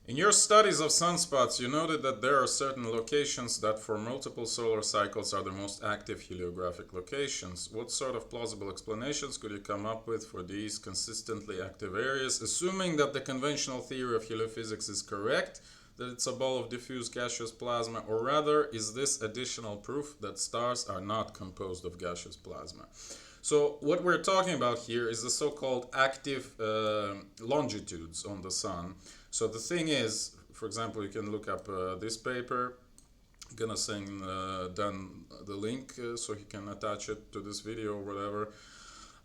In your studies of sunspots, you noted that there are certain locations that for multiple solar cycles are the most active heliographic locations. What sort of plausible explanations could you come up with for these consistently active areas, assuming that the conventional theory of heliophysics is correct, that it's a ball of diffuse gaseous plasma, or rather, is this additional proof that stars are not composed of gaseous plasma? So what we're talking about here is the so-called active longitudes on the sun. So the thing is, for example, you can look up this paper. I'm gonna send Dan the link so he can attach it to this video or whatever.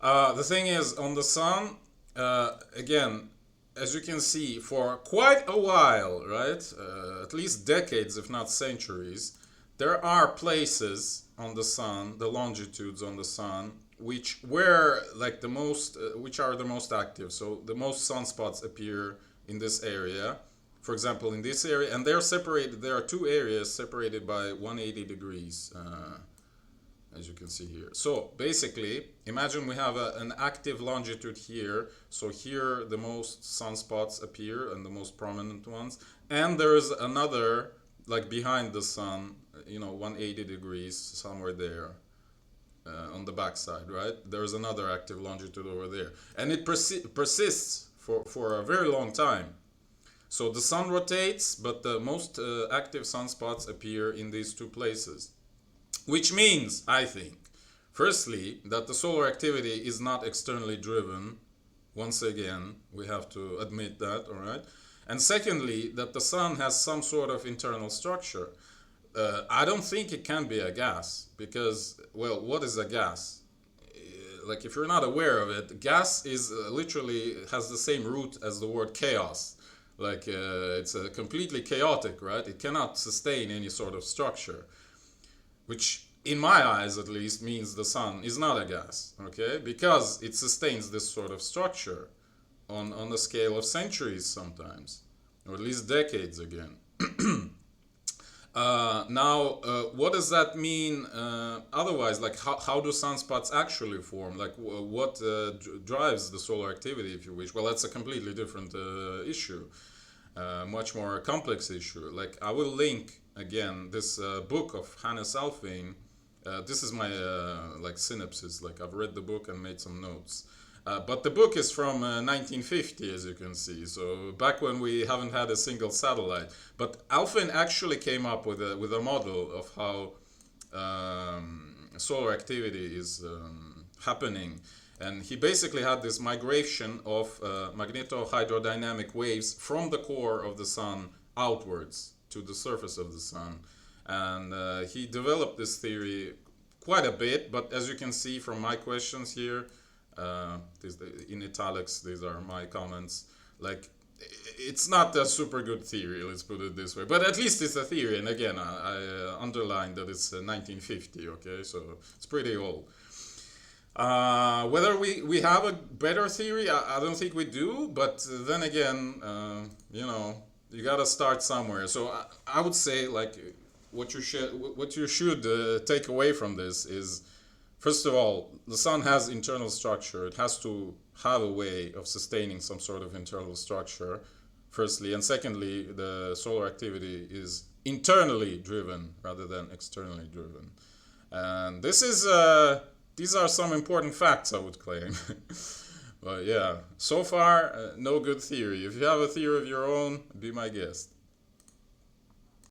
The thing is, on the sun, again, as you can see, for quite a while, right, at least decades, if not centuries, there are places on the sun, the longitudes on the sun, which were like the most, which are the most active. So the most sunspots appear in this area, for example, in this area, and they're separated. There are two areas separated by 180 degrees, as you can see here. So basically, imagine we have an active longitude here. So here the most sunspots appear and the most prominent ones, and there is another, like behind the sun, 180 degrees somewhere there. On the backside, right? There's another active longitude over there. And it persists for a very long time. So the sun rotates, but the most active sunspots appear in these two places. Which means, I think, firstly, that the solar activity is not externally driven. Once again, we have to admit that, all right? And secondly, that the sun has some sort of internal structure. I don't think it can be a gas because, well, what is a gas? Like, if you're not aware of it, gas is literally has the same root as the word chaos. Like, it's completely chaotic, right? It cannot sustain any sort of structure, which, in my eyes at least, means the sun is not a gas, okay? Because it sustains this sort of structure on a scale of centuries sometimes, or at least decades again. What does that mean otherwise? Like, how do sunspots actually form? Like, what drives the solar activity, if you wish? Well, that's a completely different issue, much more complex issue. Like, I will link, again, this book of Hannes Alfvén. This is my, synopsis. Like, I've read the book and made some notes. But the book is from 1950, as you can see, so back when we haven't had a single satellite. But Alfvén actually came up with a model of how solar activity is happening. And he basically had this migration of magnetohydrodynamic waves from the core of the sun outwards to the surface of the sun. And he developed this theory quite a bit, but as you can see from my questions here, in italics, these are my comments. Like, it's not a super good theory, let's put it this way. But at least it's a theory, and again, I underline that it's 1950, okay? So it's pretty old. Whether we have a better theory, I don't think we do, but then again, you gotta start somewhere. So I would say, like, what you should take away from this is, first of all, the sun has internal structure. It has to have a way of sustaining some sort of internal structure, firstly. And secondly, the solar activity is internally driven rather than externally driven. And these are some important facts, I would claim. But yeah, so far, no good theory. If you have a theory of your own, be my guest.